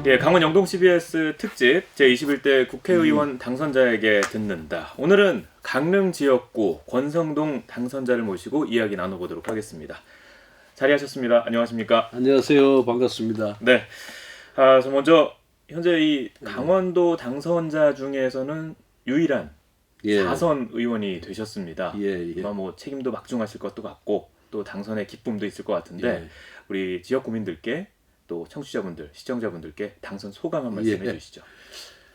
예, 강원 영동 CBS 특집 제21대 국회의원 당선자에게 듣는다. 오늘은 강릉 지역구 권성동 당선자를 모시고 이야기 나눠보도록 하겠습니다. 자리하셨습니다. 안녕하십니까? 안녕하세요. 반갑습니다. 네. 저 먼저 현재 이 강원도 당선자 중에서는 유일한 예. 4선 의원이 되셨습니다. 예, 예. 아마 뭐 책임도 막중하실 것도 같고 또 당선의 기쁨도 있을 것 같은데 예. 우리 지역 구민들께 또 청취자분들, 시청자분들께 당선 소감 한 말씀 해주시죠.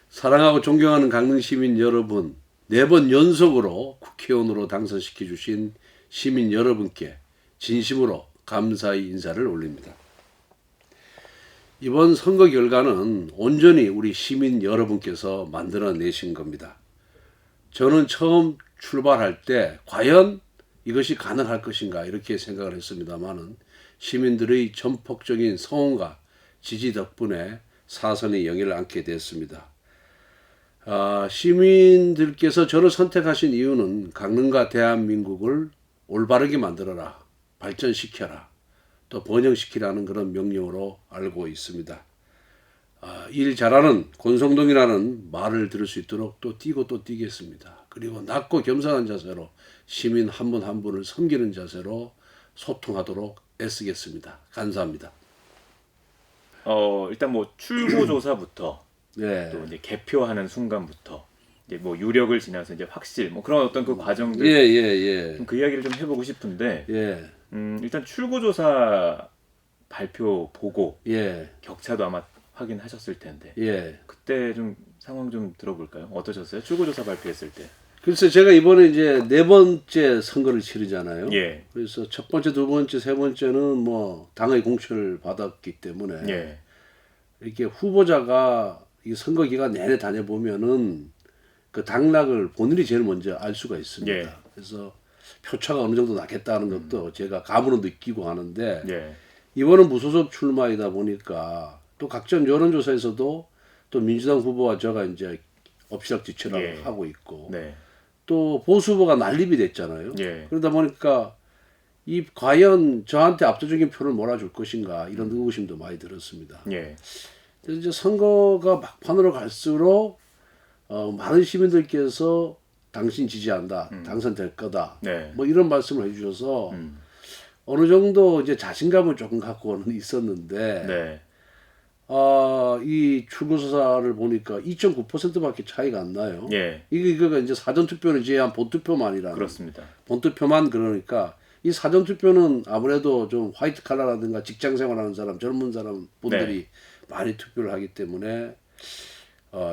사랑하고 존경하는 강릉 시민 여러분, 4번 연속으로 국회의원으로 당선시켜 주신 시민 여러분께 진심으로 감사의 인사를 올립니다. 이번 선거 결과는 온전히 우리 시민 여러분께서 만들어내신 겁니다. 저는 처음 출발할 때 과연 이것이 가능할 것인가 이렇게 생각을 했습니다마는 시민들의 전폭적인 성원과 지지 덕분에 사선의 영예를 안게 됐습니다. 시민들께서 저를 선택하신 이유는 강릉과 대한민국을 올바르게 만들어라, 발전시켜라, 또 번영시키라는 그런 명령으로 알고 있습니다. 일 잘하는 권성동이라는 말을 들을 수 있도록 또 뛰고 또 뛰겠습니다. 그리고 낮고 겸손한 자세로 시민 한 분 한 분을 섬기는 자세로 소통하도록 애쓰겠습니다. 감사합니다. 일단 뭐 출구 조사부터 네. 또 이제 개표하는 순간부터 이제 뭐 유력을 지나서 이제 확실 뭐 그런 어떤 그 과정들 예. 그 이야기를 좀 해보고 싶은데 예. 일단 출구 조사 발표 보고 예. 격차도 아마 확인하셨을 텐데 예. 그때 좀 상황 좀 들어볼까요? 어떠셨어요? 출구 조사 발표했을 때? 그래서 제가 이번에 이제 4번째 선거를 치르잖아요. 예. 그래서 첫 번째, 두 번째, 세 번째는 뭐 당의 공천을 받았기 때문에 예. 이렇게 후보자가 이 선거 기간 내내 다녀보면은 그 당락을 본인이 제일 먼저 알 수가 있습니다. 예. 그래서 표차가 어느 정도 나겠다는 것도 제가 감으로 느끼고 하는데 예. 이번은 무소속 출마이다 보니까 또 각종 여론조사에서도 또 민주당 후보와 저가 이제 엎치락뒤치락 예. 하고 있고 네. 또 보수 후보가 난립이 됐잖아요. 예. 그러다 보니까 이 과연 저한테 압도적인 표를 몰아줄 것인가 이런 의구심도 많이 들었습니다. 예. 그래서 이제 선거가 막판으로 갈수록 많은 시민들께서 당신 지지한다, 당선될 거다, 네. 뭐 이런 말씀을 해주셔서 어느 정도 이제 자신감을 조금 갖고는 있었는데 네. 이 출구조사를 보니까 2.9%밖에 차이가 안 나요. 예. 이거가 이제 사전투표는 제한 본투표만이라는. 그렇습니다. 본투표만 그러니까 이 사전투표는 아무래도 좀 화이트 칼라라든가 직장생활하는 사람, 젊은 사람 분들이 많이 투표를 하기 때문에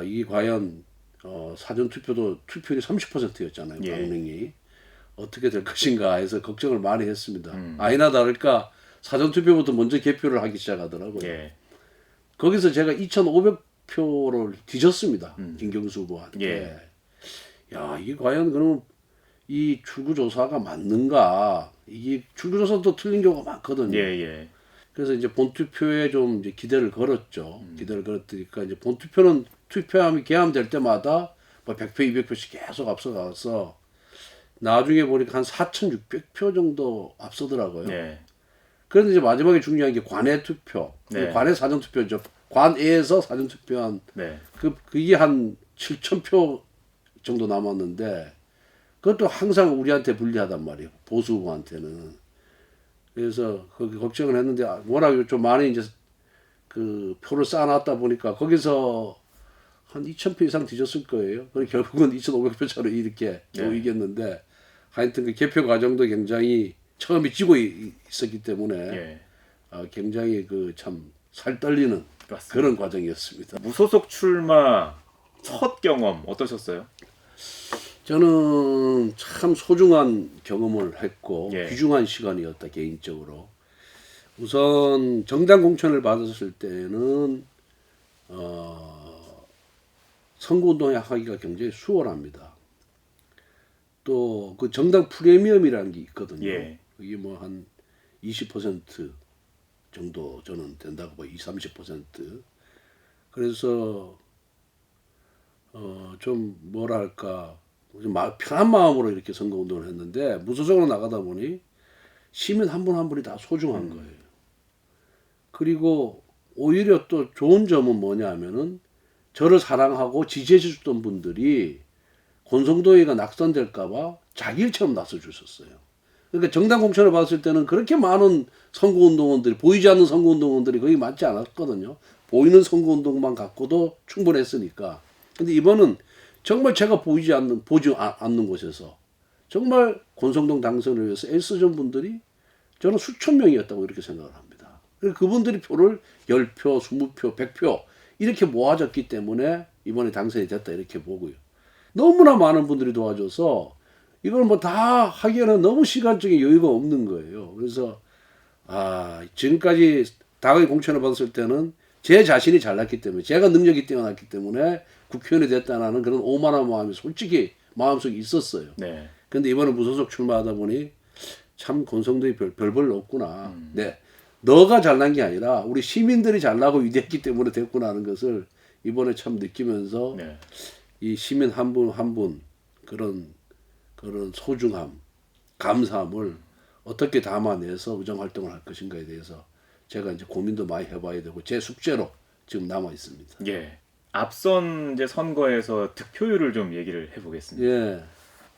이게 과연 사전투표도 투표율이 30%였잖아요. 예. 강릉이 어떻게 될 것인가 해서 걱정을 많이 했습니다. 아니나 다를까 사전투표부터 먼저 개표를 하기 시작하더라고요. 예. 거기서 제가 2,500표를 뒤졌습니다. 김경수 후보한테. 예. 야, 이게 과연 그러면 이 출구조사가 맞는가? 이게 출구조사도 틀린 경우가 많거든요. 예. 그래서 이제 본투표에 좀 이제 기대를 걸었죠. 기대를 걸었으니까 이제 본투표는 투표함이 개함될 때마다 뭐 100표, 200표씩 계속 앞서가서 나중에 보니까 한 4,600표 정도 앞서더라고요. 예. 그런데 이제 마지막에 중요한 게 관외 투표, 네. 관외 사전 투표죠. 관외에서 사전 투표한 네. 그게 한 7,000표 정도 남았는데 그것도 항상 우리한테 불리하단 말이에요. 보수 후보한테는. 그래서 거기 걱정을 했는데 워낙 좀 많이 이제 그 표를 쌓아놨다 보니까 거기서 한 2,000표 이상 뒤졌을 거예요. 그리고 결국은 2,500표 차로 이렇게 이겼는데 하여튼 그 개표 과정도 굉장히 처음에 찌고 있었기 때문에 굉장히 그 참 살 떨리는 맞습니다. 그런 과정이었습니다. 무소속 출마 첫 경험 어떠셨어요? 저는 참 소중한 경험을 했고 예. 귀중한 시간이었다 개인적으로. 우선 정당 공천을 받았을 때는 선거운동 하기가 굉장히 수월합니다. 또 그 정당 프리미엄이라는 게 있거든요. 예. 이게 뭐 한 20% 정도 저는 된다고 봐요. 20-30%. 그래서 좀 뭐랄까 좀 편한 마음으로 이렇게 선거운동을 했는데 무소속으로 나가다 보니 시민 한 분 한 분이 다 소중한 거예요. 그리고 오히려 또 좋은 점은 뭐냐면은 저를 사랑하고 지지해 주셨던 분들이 권성동이가 낙선될까봐 자기 일처럼 나서 주셨어요. 그러니까 정당 공천을 봤을 때는 그렇게 많은 선거운동원들이 보이지 않는 선거운동원들이 거의 많지 않았거든요. 보이는 선거운동만 갖고도 충분했으니까. 근데 이번은 정말 제가 보지 않는 곳에서 정말 권성동 당선을 위해서 애쓰신 분들이 저는 수천 명이었다고 이렇게 생각을 합니다. 그분들이 표를 10표, 20표, 100표 이렇게 모아졌기 때문에 이번에 당선이 됐다 이렇게 보고요. 너무나 많은 분들이 도와줘서 이걸 뭐 다 하기에는 너무 시간적인 여유가 없는 거예요. 그래서 지금까지 당의 공천을 받았을 때는 제 자신이 잘났기 때문에 제가 능력이 뛰어났기 때문에 국회의원이 됐다는 그런 오만한 마음이 솔직히 마음속에 있었어요. 네. 근데 이번에 무소속 출마하다 보니 참 권성동이 별 없구나. 네. 너가 잘난 게 아니라 우리 시민들이 잘나고 위대했기 때문에 됐구나 하는 것을 이번에 참 느끼면서 네. 이 시민 한 분 한 분 그런 소중함, 감사함을 어떻게 담아내서 의정 활동을 할 것인가에 대해서 제가 이제 고민도 많이 해봐야 되고 제 숙제로 지금 남아 있습니다. 예. 앞선 이제 선거에서 득표율을 좀 얘기를 해보겠습니다. 예,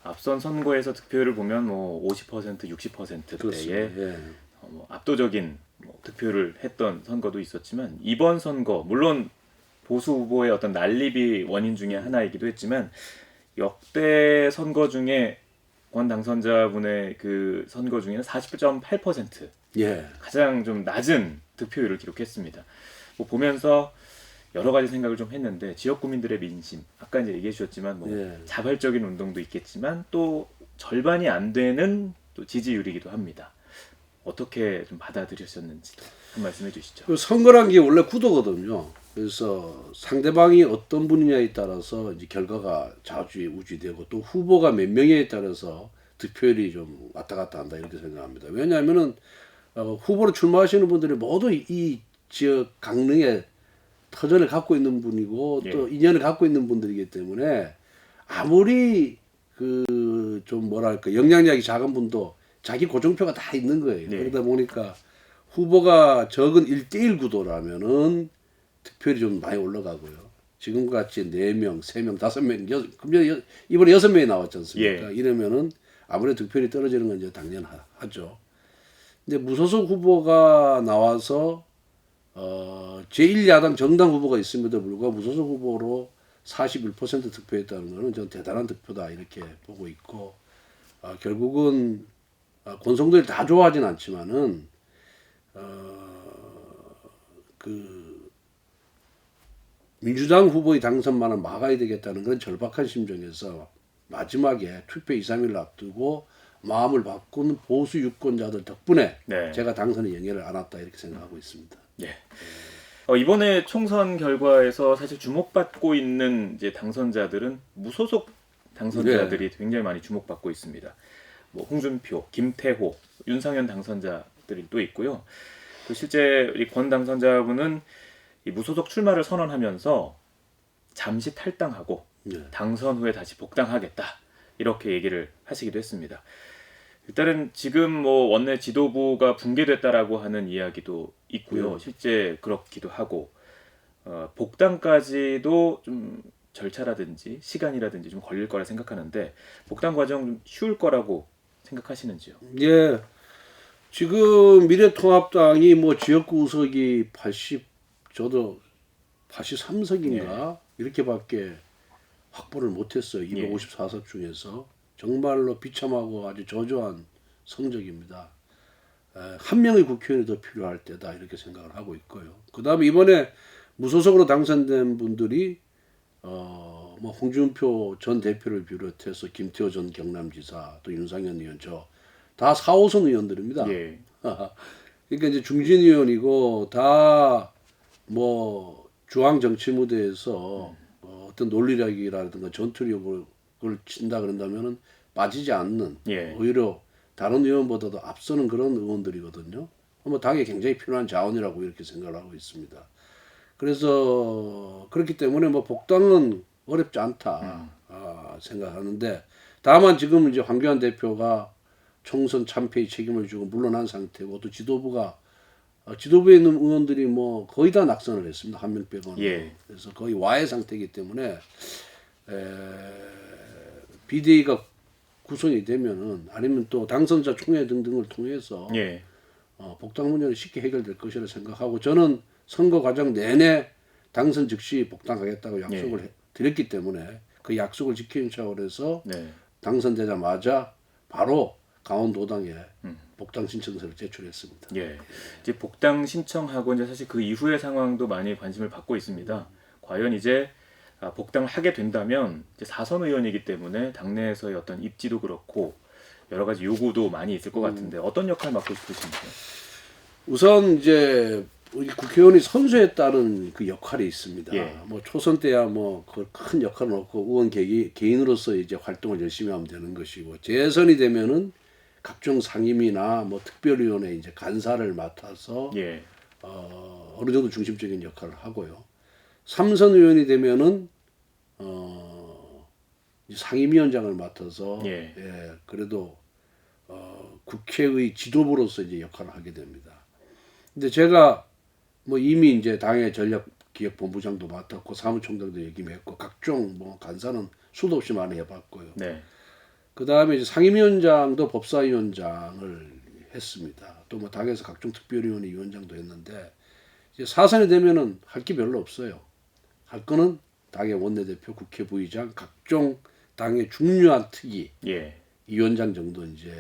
앞선 선거에서 득표율을 보면 뭐 50%, 60%대의 그렇습니다. 예. 뭐 압도적인 득표를 했던 선거도 있었지만 이번 선거 물론 보수 후보의 어떤 난립이 원인 중에 하나이기도 했지만 역대 선거 중에 권 당선자분의 그 선거 중에는 40.8% 예. 가장 좀 낮은 득표율을 기록했습니다. 뭐 보면서 여러 가지 생각을 좀 했는데 지역 구민들의 민심 아까 이제 얘기해 주셨지만 뭐 예. 자발적인 운동도 있겠지만 또 절반이 안 되는 또 지지율이기도 합니다. 어떻게 좀 받아들이셨는지도 한 말씀해 주시죠. 그 선거란 게 원래 구도거든요. 그래서 상대방이 어떤 분이냐에 따라서 이제 결과가 좌지우지되고 또 후보가 몇 명에 따라서 득표율이 좀 왔다 갔다 한다 이렇게 생각합니다. 왜냐하면은 후보로 출마하시는 분들이 모두 이 지역 강릉에 터전을 갖고 있는 분이고 또 인연을 갖고 있는 분들이기 때문에 아무리 그 좀 뭐랄까 영향력이 작은 분도 자기 고정표가 다 있는 거예요. 그러다 보니까 후보가 적은 1대1 구도라면은 득표율이 좀 많이 올라가고요. 지금같이 4명, 3명, 5명, 이번에 6명이 나왔지 않습니까? 이러면은 아무래도 득표율이 떨어지는 건 이제 당연하죠. 근데 무소속 후보가 나와서 제1야당 정당 후보가 있음에도 불구하고 무소속 후보로 41% 득표했다는 것은 전 대단한 득표다 이렇게 보고 있고 결국은 권성도를 다 좋아하진 않지만은 그 민주당 후보의 당선만은 막아야 되겠다는 그런 절박한 심정에서 마지막에 투표 2, 3일 앞두고 마음을 바꾼 보수 유권자들 덕분에 제가 당선에 영예를 안았다 이렇게 생각하고 있습니다. 예. 이번에 총선 결과에서 사실 주목받고 있는 이제 당선자들은 무소속 당선자들이 굉장히 많이 주목받고 있습니다. 뭐 홍준표, 김태호, 윤상현 당선자들이 또 있고요. 또 실제 우리 권 당선자분은 이 무소속 출마를 선언하면서 잠시 탈당하고 당선 후에 다시 복당하겠다 이렇게 얘기를 하시기도 했습니다. 일단은 지금 뭐 원내 지도부가 붕괴됐다라고 하는 이야기도 있고요. 실제 그렇기도 하고 복당까지도 좀 절차라든지 시간이라든지 좀 걸릴 거라 생각하는데 복당 과정 좀 쉬울 거라고 생각하시는지요? 예. 지금 미래통합당이 뭐 지역구 의석이 저도 83석인가 이렇게밖에 확보를 못했어요. 254석 중에서 정말로 비참하고 아주 저조한 성적입니다. 한 명의 국회의원이 더 필요할 때다 이렇게 생각을 하고 있고요. 그 다음에 이번에 무소속으로 당선된 분들이 뭐 홍준표 전 대표를 비롯해서 김태호 전 경남지사 또 윤상현 의원 다 4, 5선 의원들입니다. 그러니까 이제 중진 의원이고 다 뭐 중앙 정치 무대에서 어떤 논리력이라든가 전투력을 친다 그런다면은 빠지지 않는 오히려 다른 의원보다도 앞서는 그런 의원들이거든요. 뭐 당에 굉장히 필요한 자원이라고 이렇게 생각을 하고 있습니다. 그래서 그렇기 때문에 뭐 복당은 어렵지 않다 생각하는데 다만 지금 이제 황교안 대표가 총선 참패의 책임을 지고 물러난 상태고 또 지도부가 지도부에 있는 의원들이 뭐 거의 다 낙선을 했습니다. 한 명 빼고는. 예. 그래서 거의 와해 상태이기 때문에 비대위가 구성이 되면은 아니면 또 당선자 총회 등등을 통해서 예. 복당 문제는 쉽게 해결될 것이라 생각하고 저는 선거 과정 내내 당선 즉시 복당하겠다고 약속을 드렸기 때문에 그 약속을 지키는 차원에서 네. 당선되자마자 바로 강원도당에 복당 신청서를 제출했습니다. 예. 이제 복당 신청하고 이제 사실 그 이후의 상황도 많이 관심을 받고 있습니다. 과연 이제 복당을 하게 된다면 이제 4선 의원이기 때문에 당내에서의 어떤 입지도 그렇고 여러 가지 요구도 많이 있을 것 같은데 어떤 역할 맡고 싶으신지요? 우선 이제 우리 국회의원이 선수에 따른 그 역할이 있습니다. 예. 뭐 초선 때야 뭐 큰 역할은 없고 의원 개인으로서 이제 활동을 열심히 하면 되는 것이고 재선이 되면은 각종 상임위나 뭐 특별위원회 이제 간사를 맡아서 예. 어느 정도 중심적인 역할을 하고요. 3선 의원이 되면은 이제 상임위원장을 맡아서 예. 그래도 국회의 지도부로서 이제 역할을 하게 됩니다. 근데 제가 뭐 이미 이제 당의 전략기획본부장도 맡았고 사무총장도 역임했고 각종 뭐 간사는 수도 없이 많이 해봤고요. 네. 그 다음에 이제 상임위원장도 법사위원장을 했습니다. 또 뭐 당에서 각종 특별위원회 위원장도 했는데 이제 사선이 되면은 할 게 별로 없어요. 할 거는 당의 원내대표, 국회 부의장, 각종 당의 중요한 특위 예. 위원장 정도 이제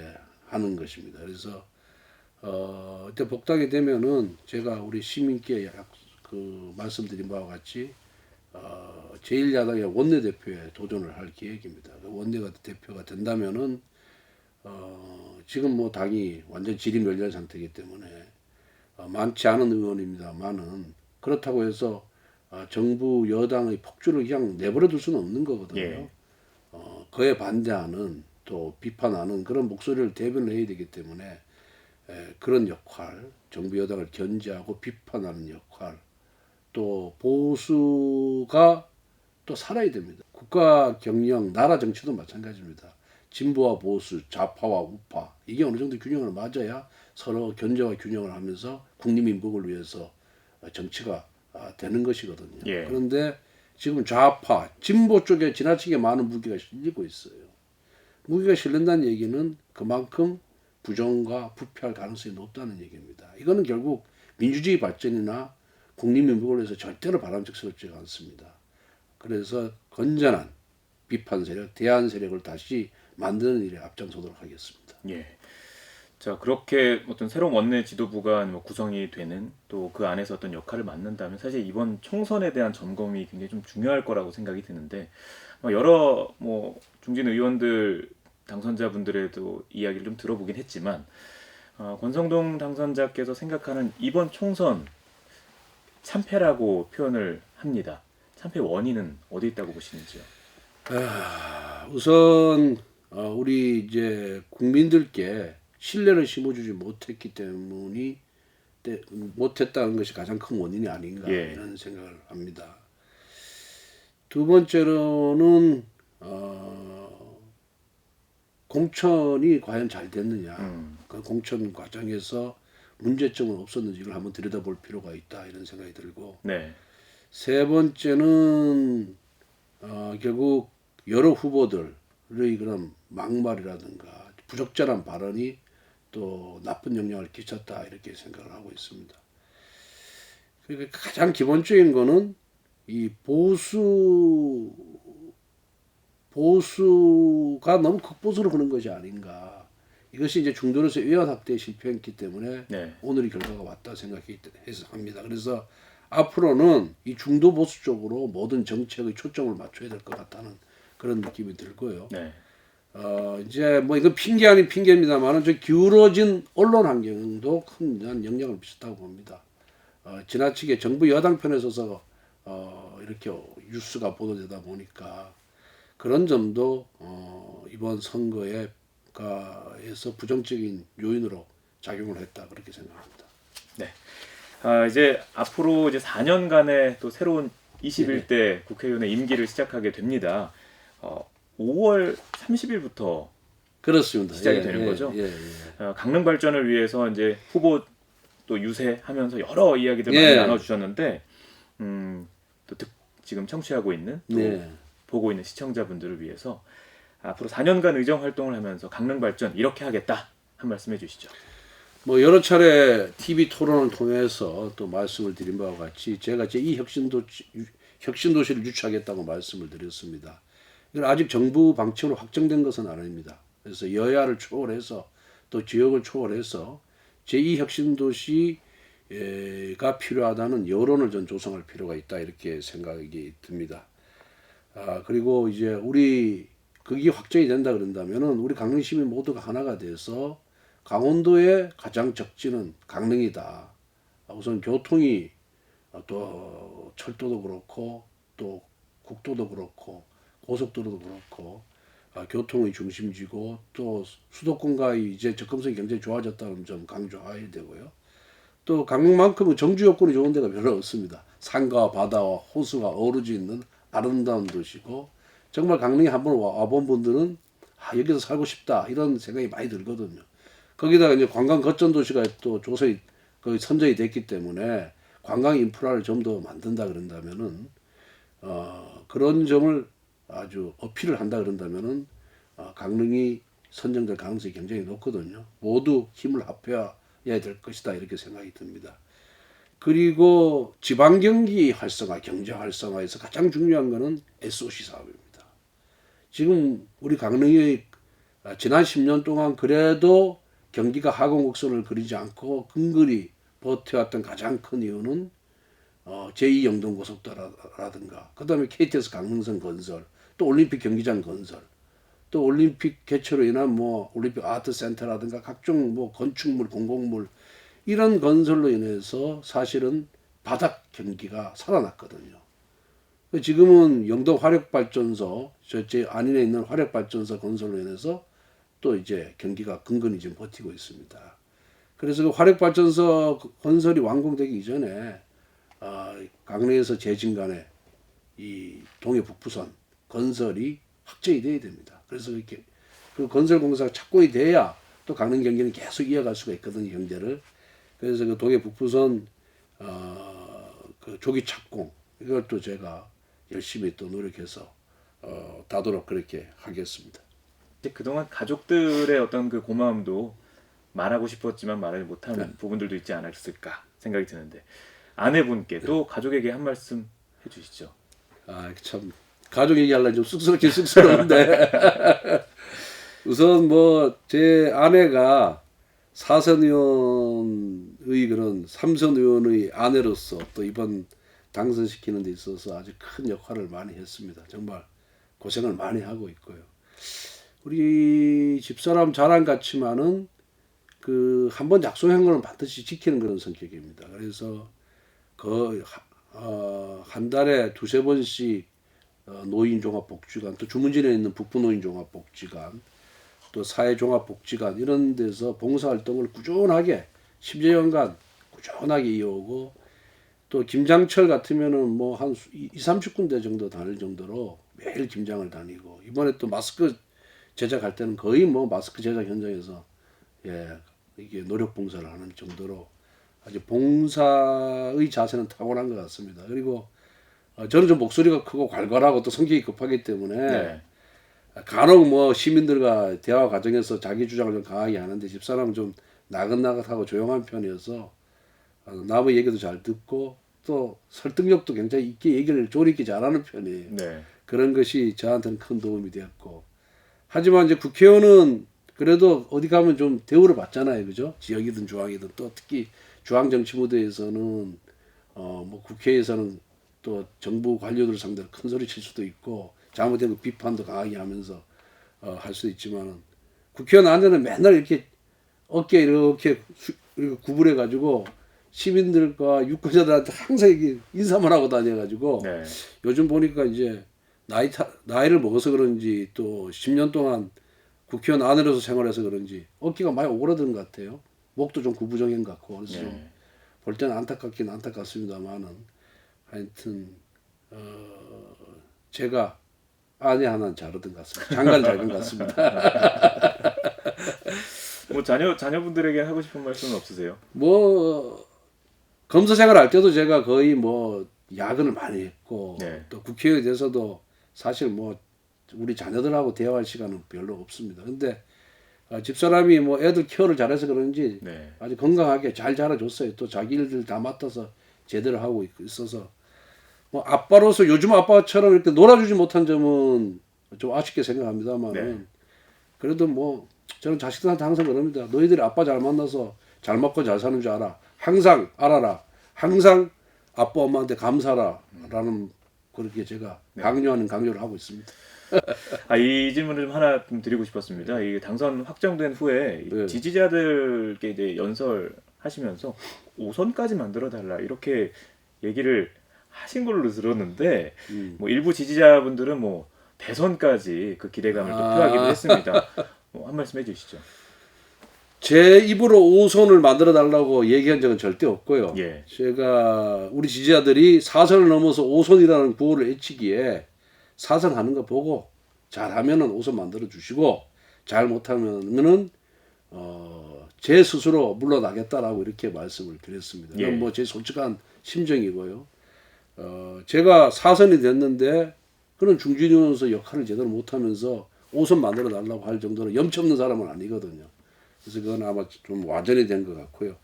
하는 것입니다. 그래서 이때 복당이 되면은 제가 우리 시민께 말씀드린 바와 같이 제1야당의 원내대표에 도전을 할 계획입니다. 원내가 대표가 된다면은 지금 뭐 당이 완전 지리멸렬 상태이기 때문에 많지 않은 의원입니다만은 그렇다고 해서 정부 여당의 폭주를 그냥 내버려 둘 수는 없는 거거든요. 예. 그에 반대하는 또 비판하는 그런 목소리를 대변을 해야 되기 때문에 그런 역할, 정부 여당을 견제하고 비판하는 역할, 또 보수가 또 살아야 됩니다. 국가 경영, 나라 정치도 마찬가지입니다. 진보와 보수, 좌파와 우파 이게 어느 정도 균형을 맞아야 서로 견제와 균형을 하면서 국민민복을 위해서 정치가 되는 것이거든요. 예. 그런데 지금 좌파, 진보 쪽에 지나치게 많은 무기가 실리고 있어요. 무기가 실린다는 얘기는 그만큼 부정과 부패할 가능성이 높다는 얘기입니다. 이거는 결국 민주주의 발전이나 국민민복을 위해서 절대로 바람직스럽지가 않습니다. 그래서 건전한 비판 세력, 대안 세력을 다시 만드는 일에 앞장서도록 하겠습니다. 예. 자, 그렇게 어떤 새로운 원내 지도부가 뭐 구성이 되는 또 그 안에서 어떤 역할을 맡는다면 사실 이번 총선에 대한 점검이 굉장히 좀 중요할 거라고 생각이 드는데 여러 뭐 중진 의원들 당선자분들에도 이야기를 좀 들어보긴 했지만 권성동 당선자께서 생각하는 이번 총선 참패라고 표현을 합니다. 참패 원인은 어디 있다고 보시는지요? 우선 우리 이제 국민들께 신뢰를 심어주지 못했기 때문이 못했다는 것이 가장 큰 원인이 아닌가 예. 이런 생각을 합니다. 두 번째로는 공천이 과연 잘 됐느냐, 그 공천 과정에서 문제점은 없었는지 이걸 한번 들여다볼 필요가 있다 이런 생각이 들고, 네. 세 번째는 결국 여러 후보들의 그런 막말이라든가 부적절한 발언이 또 나쁜 영향을 끼쳤다 이렇게 생각을 하고 있습니다. 그러니까 가장 기본적인 거는 이 보수가 너무 극보수로 그런 것이 아닌가. 이것이 이제 중도로서 의원 확대에 실패했기 때문에 네. 오늘의 결과가 왔다 생각해서 합니다. 그래서 앞으로는 이 중도 보수 쪽으로 모든 정책의 초점을 맞춰야 될 것 같다는 그런 느낌이 들고요. 네. 이제 뭐 이건 핑계 아닌 핑계입니다만은 저 기울어진 언론 환경도 큰 영향을 미쳤다고 봅니다. 지나치게 정부 여당 편에 서서 이렇게 뉴스가 보도되다 보니까 그런 점도 이번 선거에서 부정적인 요인으로 작용을 했다 그렇게 생각합니다. 네. 이제 앞으로 이제 4년간의 또 새로운 21대 국회의원의 임기를 시작하게 됩니다. 5월 30일부터 그렇습니다. 시작이 되는 거죠? 예. 강릉 발전을 위해서 이제 후보 또 유세하면서 여러 이야기들 많이 예. 나눠주셨는데 또 지금 청취하고 있는 또 네. 보고 있는 시청자분들을 위해서 앞으로 4년간 의정 활동을 하면서 강릉 발전 이렇게 하겠다 한 말씀 해주시죠. 뭐 여러 차례 TV 토론을 통해서 또 말씀을 드린 바와 같이 제가 제2 혁신도시를 유치하겠다고 말씀을 드렸습니다. 이건 아직 정부 방침으로 확정된 것은 아닙니다. 그래서 여야를 초월해서 또 지역을 초월해서 제2 혁신도시가 필요하다는 여론을 좀 조성할 필요가 있다 이렇게 생각이 듭니다. 그리고 이제 우리 그게 확정이 된다 그런다면은 우리 강릉 시민 모두가 하나가 돼서 강원도의 가장 적지는 강릉이다. 우선 교통이 또 철도도 그렇고 또 국도도 그렇고 고속도로도 그렇고 교통의 중심지고 또 수도권과의 이제 접근성이 굉장히 좋아졌다는 점 강조해야 되고요. 또 강릉만큼은 정주 여건이 좋은 데가 별로 없습니다. 산과 바다와 호수가 어우러져 있는 아름다운 도시고 정말 강릉에 한번 와본 분들은 여기서 살고 싶다 이런 생각이 많이 들거든요. 거기다가 이제 관광 거점 도시가 또 조서히 거의 선정이 됐기 때문에 관광 인프라를 좀 더 만든다 그런다면은 그런 점을 아주 어필을 한다 그런다면은 강릉이 선정될 가능성이 굉장히 높거든요. 모두 힘을 합해야 될 것이다 이렇게 생각이 듭니다. 그리고 지방 경기 활성화, 경제 활성화에서 가장 중요한 것은 SOC 사업입니다. 지금 우리 강릉이 지난 10년 동안 그래도 경기가 하강 곡선을 그리지 않고 근근히 버텨왔던 가장 큰 이유는 제2 영동고속도로라든가 그다음에 KTX 강릉선 건설, 또 올림픽 경기장 건설, 또 올림픽 개최로 인한 뭐 올림픽 아트센터라든가 각종 뭐 건축물, 공공물 이런 건설로 인해서 사실은 바닥 경기가 살아났거든요. 지금은 영동 화력발전소, 제 안인에 있는 화력발전소 건설로 인해서 또 이제 경기가 근근히 지금 버티고 있습니다. 그래서 그 화력발전소 건설이 완공되기 이전에 강릉에서 제진간에 이 동해 북부선 건설이 확정이 돼야 됩니다. 그래서 이렇게 그 건설 공사가 착공이 돼야 또 강릉 경기는 계속 이어갈 수가 있거든요, 경제를. 그래서 그 동해 북부선 그 조기 착공 이걸 또 제가 열심히 또 노력해서 다도록 그렇게 하겠습니다. 그동안 가족들의 어떤 그 고마움도 말하고 싶었지만 말을 못하는 네. 부분들도 있지 않았을까 생각이 드는데 아내분께 또 가족에게 한 말씀 해주시죠. 참 가족 얘기하려면 좀 쑥스럽긴 쑥스러운데 우선 뭐 제 아내가 사선 의원의 그런 삼선 의원의 아내로서 또 이번 당선시키는 데 있어서 아주 큰 역할을 많이 했습니다. 정말 고생을 많이 하고 있고요. 우리 집사람 자랑 같지만은 그 한번 약속한 거는 반드시 지키는 그런 성격입니다. 그래서 한 달에 두세 번씩 노인종합복지관, 또 주문진에 있는 북부노인종합복지관, 또 사회종합복지관 이런 데서 봉사활동을 꾸준하게 10여년간 꾸준하게 이어오고 또 김장철 같으면은 뭐 한 20-30군데 정도 다닐 정도로 매일 김장을 다니고 이번에 또 마스크 제작할 때는 거의 뭐 마스크 제작 현장에서 이게 노력 봉사를 하는 정도로 아주 봉사의 자세는 타고난 것 같습니다. 그리고 저는 좀 목소리가 크고 괄괄하고 또 성격이 급하기 때문에 네. 간혹 뭐 시민들과 대화 과정에서 자기 주장을 좀 강하게 하는데 집사람은 좀 나긋나긋하고 조용한 편이어서 남의 얘기도 잘 듣고 또 설득력도 굉장히 있게 얘기를 조리 있게 잘하는 편이에요. 네. 그런 것이 저한테는 큰 도움이 되었고 하지만 이제 국회의원은 그래도 어디 가면 좀 대우를 받잖아요, 그죠? 지역이든 중앙이든 또 특히 중앙 정치 무대에서는 뭐 국회에서는 또 정부 관료들 상대로 큰 소리 칠 수도 있고 잘못된 거 비판도 강하게 하면서 할 수도 있지만은 국회의원한테는 맨날 이렇게 어깨 이렇게 구부려 가지고 시민들과 유권자들한테 항상 이렇게 인사만 하고 다녀가지고 네. 요즘 보니까 이제 나이를 먹어서 그런지 또 10년 동안 국회의원 안으로서 생활해서 그런지 어깨가 많이 오그라드는 것 같아요. 목도 좀 구부정한 것 같고 그래서 좀 볼 때는 안타깝긴 안타깝습니다만은 하여튼 제가 아내 하나는 잘 얻은 것 같습니다. 장가를 잘 간 것 같습니다. 뭐 자녀분들에게 하고 싶은 말씀은 없으세요? 뭐 검사 생활할 때도 제가 거의 뭐 야근을 많이 했고 네. 또 국회의원에 대해서도 사실 뭐 우리 자녀들하고 대화할 시간은 별로 없습니다. 근데 집사람이 뭐 애들 케어를 잘해서 그런지 네. 아주 건강하게 잘 자라줬어요. 또 자기 일들 다 맡아서 제대로 하고 있어서 뭐 아빠로서 요즘 아빠처럼 이렇게 놀아주지 못한 점은 좀 아쉽게 생각합니다만은 네. 그래도 뭐 저는 자식들한테 항상 그럽니다. 너희들이 아빠 잘 만나서 잘 먹고 잘 사는 줄 알아. 항상 알아라. 항상 아빠 엄마한테 감사라라는 그렇게 제가 강요를 하고 있습니다. 이 질문을 좀 하나 좀 드리고 싶었습니다. 이 당선 확정된 후에 이 네. 지지자들께 이제 연설하시면서 5선까지 만들어 달라 이렇게 얘기를 하신 걸로 들었는데 뭐 일부 지지자분들은 뭐 대선까지 그 기대감을 또 표하기도 했습니다. 한 말씀 해주시죠. 제 입으로 5선을 만들어 달라고 얘기한 적은 절대 없고요. 예. 제가 우리 지지자들이 4선을 넘어서 5선이라는 구호를 외치기에 4선 하는 거 보고 잘하면은 5선 만들어 주시고 잘 못하면은 제 스스로 물러나겠다라고 이렇게 말씀을 드렸습니다. 예. 이건 뭐 제 솔직한 심정이고요. 제가 4선이 됐는데 그런 중진위원으로서 역할을 제대로 못하면서 5선 만들어 달라고 할 정도로 염치 없는 사람은 아니거든요. 그래서 그건 아마 좀 와전이 된 것 같고요.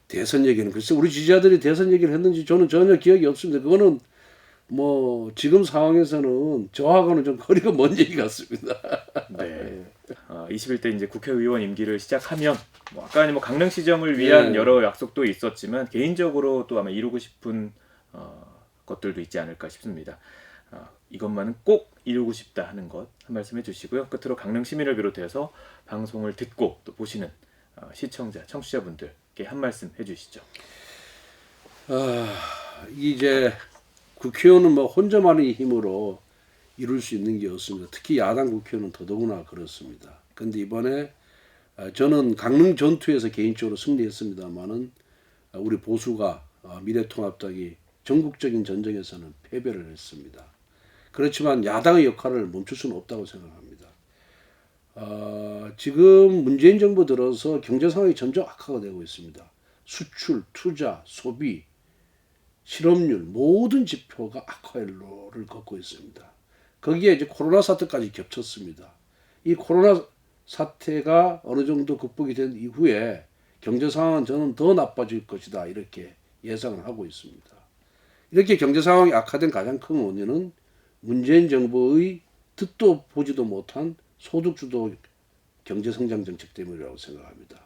대선 얘기는 글쎄 우리 지지자들이 대선 얘기를 했는지 저는 전혀 기억이 없습니다. 그거는 뭐 지금 상황에서는 저하고는 좀 거리가 먼 얘기 같습니다. 네. 21대 이제 국회의원 임기를 시작하면 뭐 아까 뭐 강릉시정을 위한 네. 여러 약속도 있었지만 개인적으로 또 아마 이루고 싶은 것들도 있지 않을까 싶습니다. 이것만은 꼭 이루고 싶다 하는 것 한 말씀 해주시고요. 끝으로 강릉 시민을 비롯해서 방송을 듣고 또 보시는 시청자, 청취자분들께 한 말씀 해주시죠. 이제 국회의원은 뭐 혼자만의 힘으로 이룰 수 있는 게 없습니다. 특히 야당 국회의원은 더더구나 그렇습니다. 그런데 이번에 저는 강릉 전투에서 개인적으로 승리했습니다만은 우리 보수가 미래통합당이 전국적인 전쟁에서는 패배를 했습니다. 그렇지만 야당의 역할을 멈출 수는 없다고 생각합니다. 지금 문재인 정부 들어서 경제 상황이 점점 악화가 되고 있습니다. 수출, 투자, 소비, 실업률 모든 지표가 악화를 걷고 있습니다. 거기에 이제 코로나 사태까지 겹쳤습니다. 이 코로나 사태가 어느 정도 극복이 된 이후에 경제 상황은 저는 더 나빠질 것이다 이렇게 예상을 하고 있습니다. 이렇게 경제 상황이 악화된 가장 큰 원인은 문재인 정부의 듣도 보지도 못한 소득주도 경제성장 정책 때문이라고 생각합니다.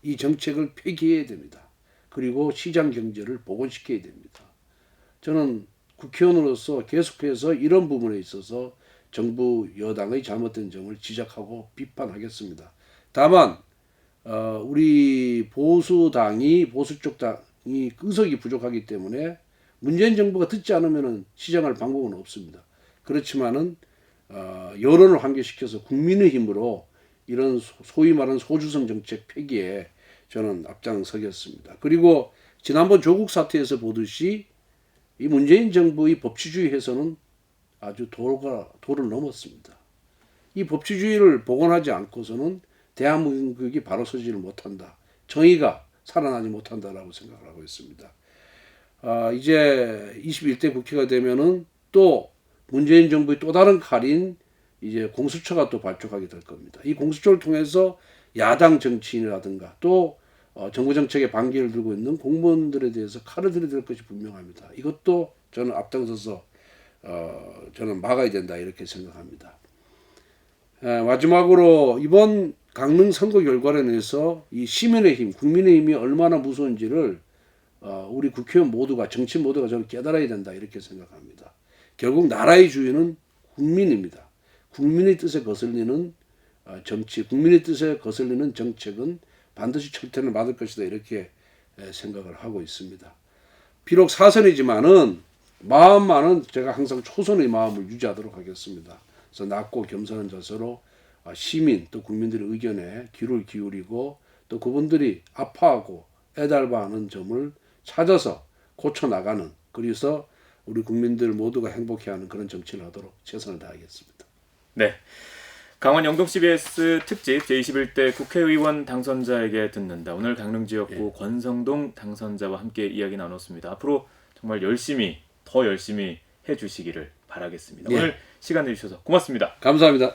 이 정책을 폐기해야 됩니다. 그리고 시장 경제를 복원시켜야 됩니다. 저는 국회의원으로서 계속해서 이런 부분에 있어서 정부 여당의 잘못된 점을 지적하고 비판하겠습니다. 다만 우리 보수 쪽 당이 의석이 부족하기 때문에 문재인 정부가 듣지 않으면 시정할 방법은 없습니다. 그렇지만은 여론을 환기시켜서 국민의 힘으로 이런 소위 말하는 소주성 정책 폐기에 저는 앞장서겠습니다. 그리고 지난번 조국 사태에서 보듯이 이 문재인 정부의 법치주의 해서는 아주 도를 넘었습니다. 이 법치주의를 복원하지 않고서는 대한민국이 바로 서지를 못한다. 정의가 살아나지 못한다라고 생각을 하고 있습니다. 이제 21대 국회가 되면은 또 문재인 정부의 또 다른 칼인 이제 공수처가 또 발족하게 될 겁니다. 이 공수처를 통해서 야당 정치인이라든가 또 정부 정책에 반기를 들고 있는 공무원들에 대해서 칼을 들여야 될 것이 분명합니다. 이것도 저는 앞장서서 저는 막아야 된다 이렇게 생각합니다. 마지막으로 이번 강릉 선거 결과로 인해서 이 시민의 힘, 국민의 힘이 얼마나 무서운지를 우리 국회의원 모두가 정치 모두가 저는 깨달아야 된다 이렇게 생각합니다. 결국 나라의 주인은 국민입니다. 국민의 뜻에 거슬리는 정치, 국민의 뜻에 거슬리는 정책은 반드시 철퇴를 맞을 것이다 이렇게 생각을 하고 있습니다. 비록 사선이지만은 마음만은 제가 항상 초선의 마음을 유지하도록 하겠습니다. 그래서 낮고 겸손한 자세로 시민 또 국민들의 의견에 귀를 기울이고 또 그분들이 아파하고 애달파하는 점을 찾아서 고쳐나가는 그래서 우리 국민들 모두가 행복해하는 그런 정치를 하도록 최선을 다하겠습니다. 네. 강원 영동 CBS 특집 제21대 국회의원 당선자에게 듣는다. 오늘 강릉 지역구 권성동 당선자와 함께 이야기 나눴습니다. 앞으로 정말 더 열심히 해주시기를 바라겠습니다. 예. 오늘 시간 내주셔서 고맙습니다. 감사합니다.